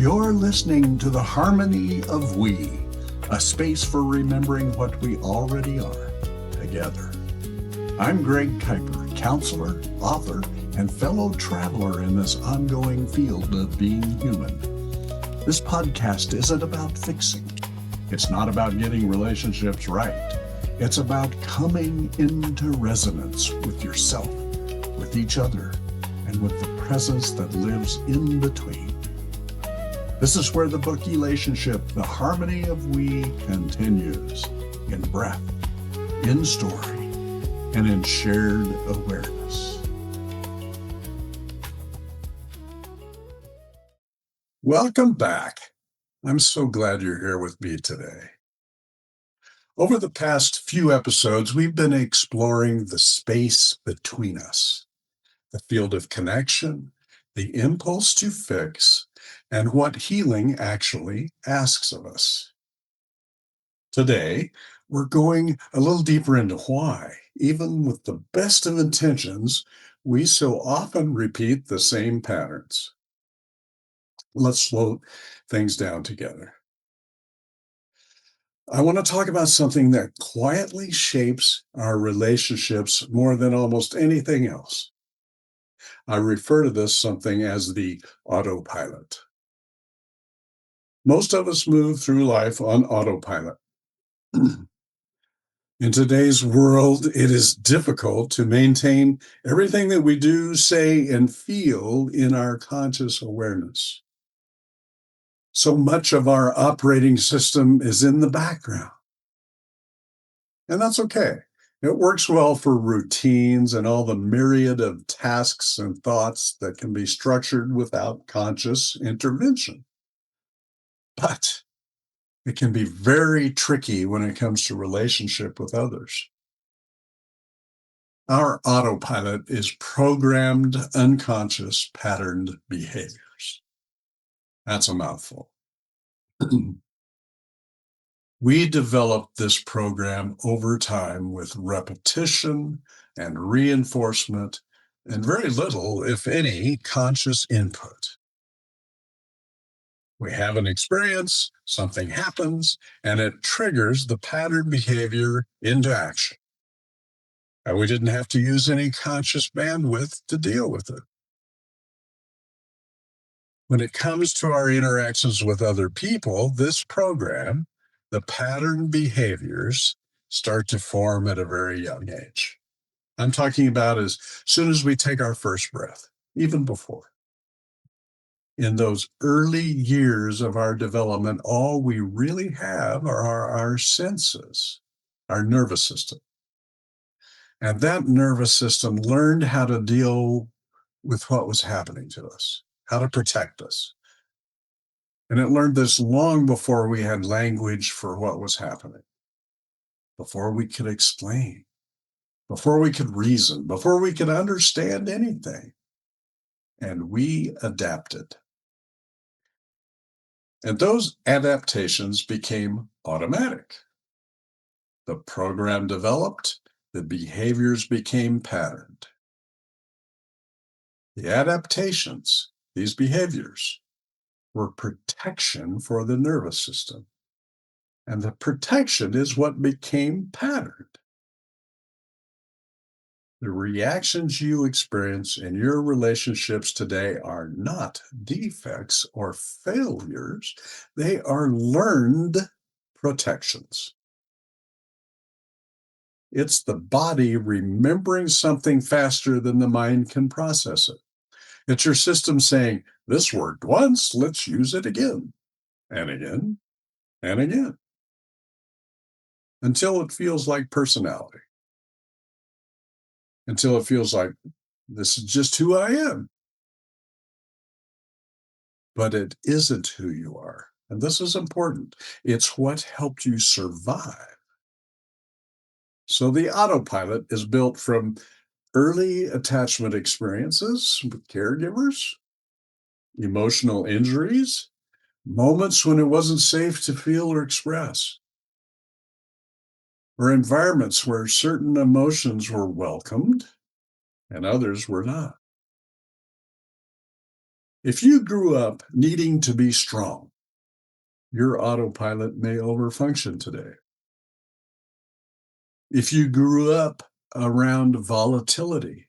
You're listening to the Harmony of We, a space for remembering what we already are together. I'm Greg Kiper, counselor, author, and fellow traveler in this ongoing field of being human. This podcast isn't about fixing. It's not about getting relationships right. It's about coming into resonance with yourself, with each other, and with the presence that lives in between. This is where the book Relationship, the Harmony of We continues in breath, in story, and in shared awareness. Welcome back. I'm so glad you're here with me today. Over the past few episodes, we've been exploring the space between us, the field of connection, the impulse to fix, and what healing actually asks of us. Today, we're going a little deeper into why, even with the best of intentions, we so often repeat the same patterns. Let's slow things down together. I want to talk about something that quietly shapes our relationships more than almost anything else. I refer to this something as the autopilot. Most of us move through life on autopilot. In today's world, it is difficult to maintain everything that we do, say, and feel in our conscious awareness. So much of our operating system is in the background. And that's okay. It works well for routines and all the myriad of tasks and thoughts that can be structured without conscious intervention. But it can be very tricky when it comes to relationship with others. Our autopilot is programmed, unconscious, patterned behaviors. That's a mouthful. We developed this program over time with repetition and reinforcement and very little, if any, conscious input. We have an experience, something happens, and it triggers the pattern behavior into action. And we didn't have to use any conscious bandwidth to deal with it. When it comes to our interactions with other people, this program, the pattern behaviors, start to form at a very young age. I'm talking about as soon as we take our first breath, even before. In those early years of our development, all we really have are our senses, our nervous system. And that nervous system learned how to deal with what was happening to us, how to protect us. And it learned this long before we had language for what was happening, before we could explain, before we could reason, before we could understand anything. And we adapted. And those adaptations became automatic. The program developed, the behaviors became patterned. The adaptations, these behaviors, were protection for the nervous system. And the protection is what became patterned. The reactions you experience in your relationships today are not defects or failures. They are learned protections. It's the body remembering something faster than the mind can process it. It's your system saying, this worked once, let's use it again, and again, and again, until it feels like personality, until it feels like this is just who I am. But it isn't who you are. And this is important. It's what helped you survive. So the autopilot is built from early attachment experiences with caregivers, emotional injuries, moments when it wasn't safe to feel or express, or environments where certain emotions were welcomed and others were not. If you grew up needing to be strong, your autopilot may overfunction today. If you grew up around volatility,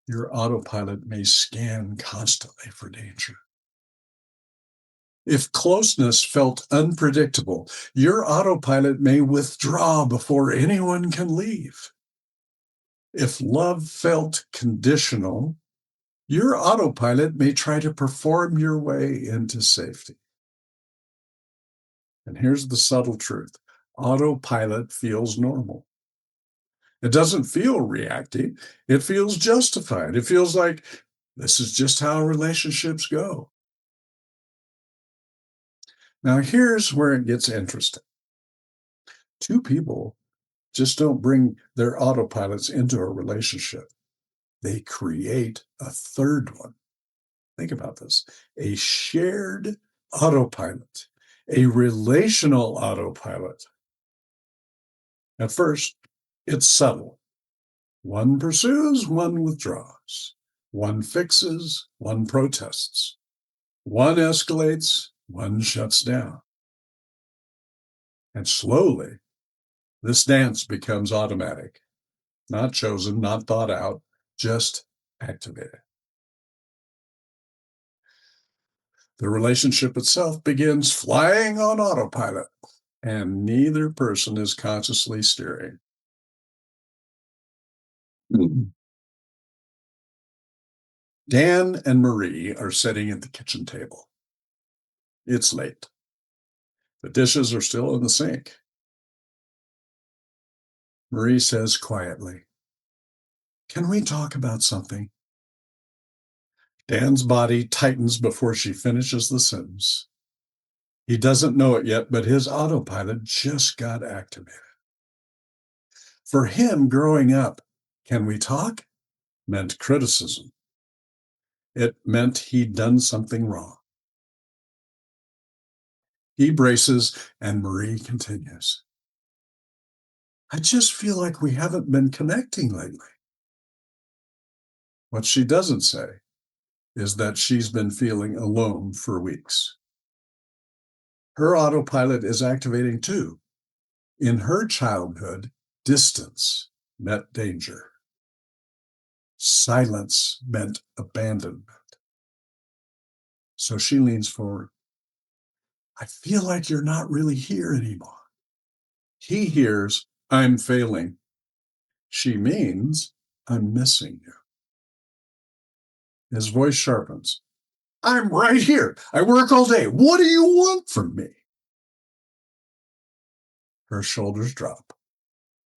your autopilot may scan constantly for danger. If closeness felt unpredictable, your autopilot may withdraw before anyone can leave. If love felt conditional, your autopilot may try to perform your way into safety. And here's the subtle truth: autopilot feels normal. It doesn't feel reactive, it feels justified. It feels like this is just how relationships go. Now, here's where it gets interesting. Two people just don't bring their autopilots into a relationship, they create a third one. Think about this: a shared autopilot, a relational autopilot. At first, it's subtle. One pursues, one withdraws. One fixes, one protests. One escalates, one shuts down. And slowly, this dance becomes automatic, not chosen, not thought out, just activated. The relationship itself begins flying on autopilot, and neither person is consciously steering. Dan and Marie are sitting at the kitchen table. It's late. The dishes are still in the sink. Marie says quietly, "Can we talk about something?" Dan's body tightens before she finishes the sentence. He doesn't know it yet, but his autopilot just got activated. For him, growing up, "Can we talk?" meant criticism. It meant he'd done something wrong. He braces, and Marie continues, "I just feel like we haven't been connecting lately." What she doesn't say is that she's been feeling alone for weeks. Her autopilot is activating too. In her childhood, distance meant danger. Silence meant abandonment. So she leans forward. "I feel like you're not really here anymore." He hears, "I'm failing." She means, "I'm missing you." His voice sharpens. "I'm right here. I work all day. What do you want from me?" Her shoulders drop.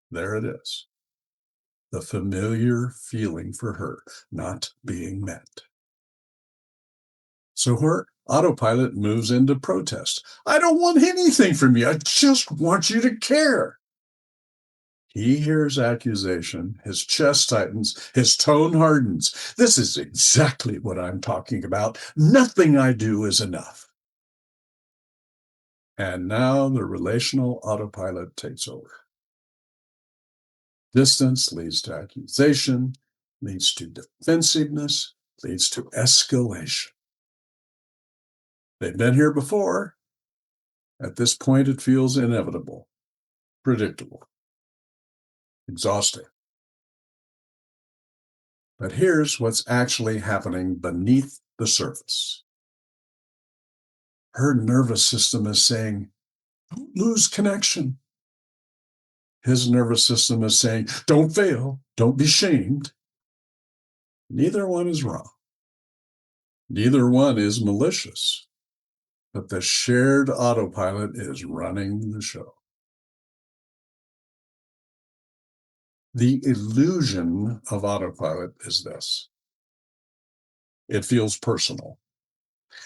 There it is. The familiar feeling for her, not being met. So her autopilot moves into protest. "I don't want anything from you. I just want you to care." He hears accusation, his chest tightens, his tone hardens. "This is exactly what I'm talking about. Nothing I do is enough." And now the relational autopilot takes over. Distance leads to accusation, leads to defensiveness, leads to escalation. They've been here before. At this point, it feels inevitable, predictable, exhausting. But here's what's actually happening beneath the surface. Her nervous system is saying, "Don't lose connection." His nervous system is saying, "Don't fail, don't be shamed." Neither one is wrong. Neither one is malicious. But the shared autopilot is running the show. The illusion of autopilot is this: it feels personal.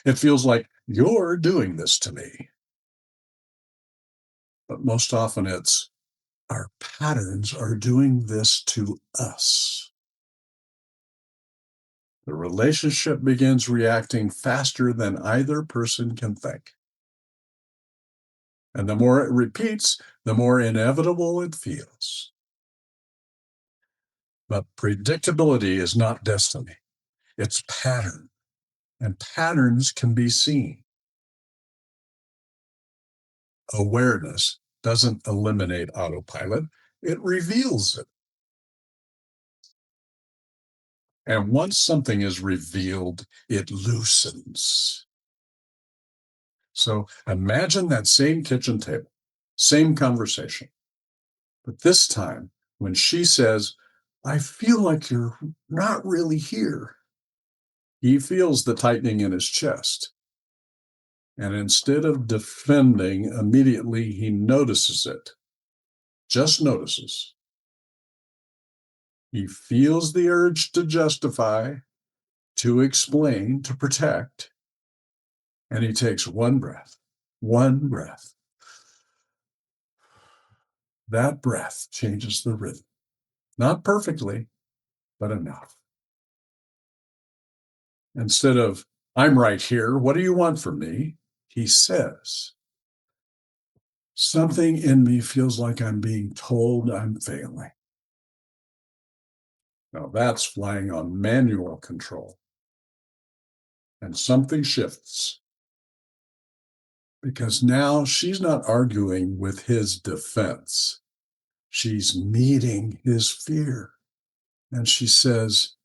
It feels like you're doing this to me. But most often it's our patterns are doing this to us. The relationship begins reacting faster than either person can think. And the more it repeats, the more inevitable it feels. But predictability is not destiny, it's pattern. and patterns can be seen. Awareness doesn't eliminate autopilot, it reveals it. And once something is revealed, it loosens. So imagine that same kitchen table, same conversation. But this time, when she says, I feel like you're not really here, he feels the tightening in his chest. And instead of defending, immediately he notices it, just notices. He feels the urge to justify, to explain, to protect, and he takes one breath, one breath. That breath changes the rhythm. Not perfectly, but enough. Instead of, I'm right here, what do you want from me? He says, something in me feels like I'm being told I'm failing. Now that's flying on manual control. And something shifts because now she's not arguing with his defense. She's meeting his fear. And she says,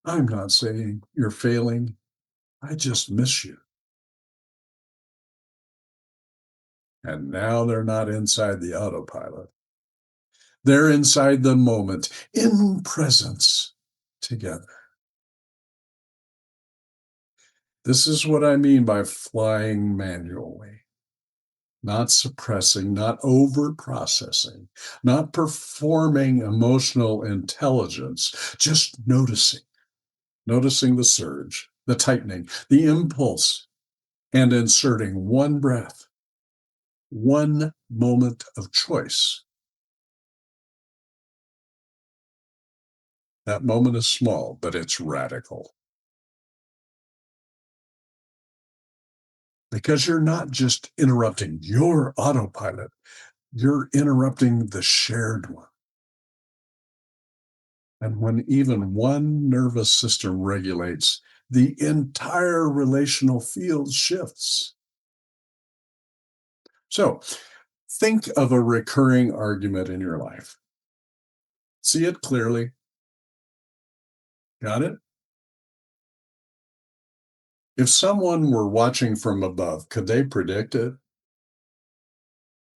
I'm not saying you're failing. I just miss you. And now they're not inside the autopilot. They're inside the moment, in presence together. This is what I mean by flying manually. Not suppressing, not over processing, not performing emotional intelligence, just noticing the surge, the tightening, the impulse, and inserting one breath, one moment of choice. That moment is small, but it's radical because you're not just interrupting your autopilot, you're interrupting the shared one. And when even one nervous system regulates, the entire relational field shifts. So think of a recurring argument in your life. See it clearly. Got it? If someone were watching from above, could they predict it?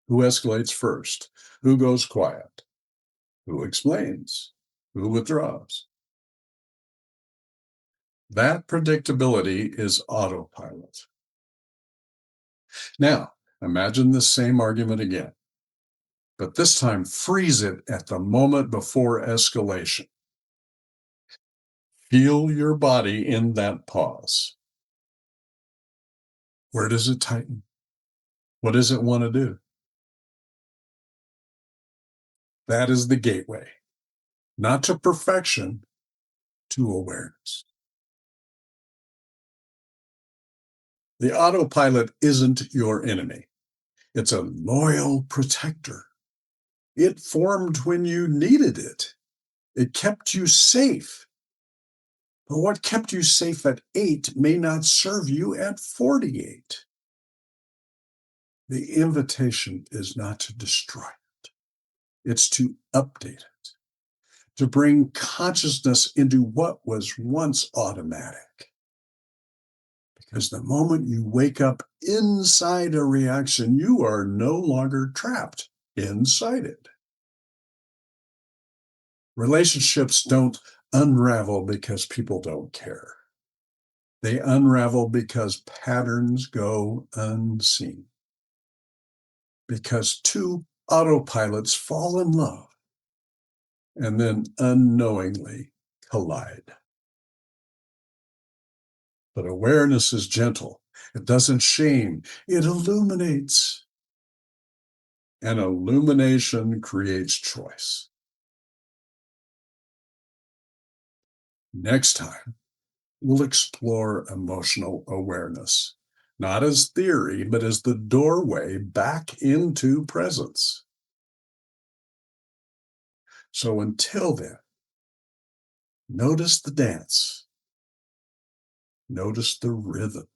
Who escalates first? Who goes quiet? Who explains? Who withdraws? That predictability is autopilot. Now, imagine the same argument again, but this time freeze it at the moment before escalation. Feel your body in that pause. Where does it tighten? What does it want to do? That is the gateway, not to perfection, to awareness. The autopilot isn't your enemy. It's a loyal protector. It formed when you needed it. It kept you safe. But what kept you safe at 8 may not serve you at 48. The invitation is not to destroy it, it's to update it, to bring consciousness into what was once automatic. Because the moment you wake up inside a reaction, you are no longer trapped inside it. Relationships don't unravel because people don't care. They unravel because patterns go unseen. Because two autopilots fall in love and then unknowingly collide. But awareness is gentle. It doesn't shame, it illuminates. And illumination creates choice. Next time, we'll explore emotional awareness, not as theory, but as the doorway back into presence. So until then, notice the dance. Notice the rhythm.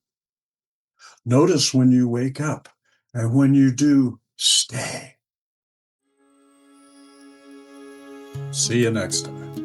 Notice when you wake up, and when you do, stay. See you next time.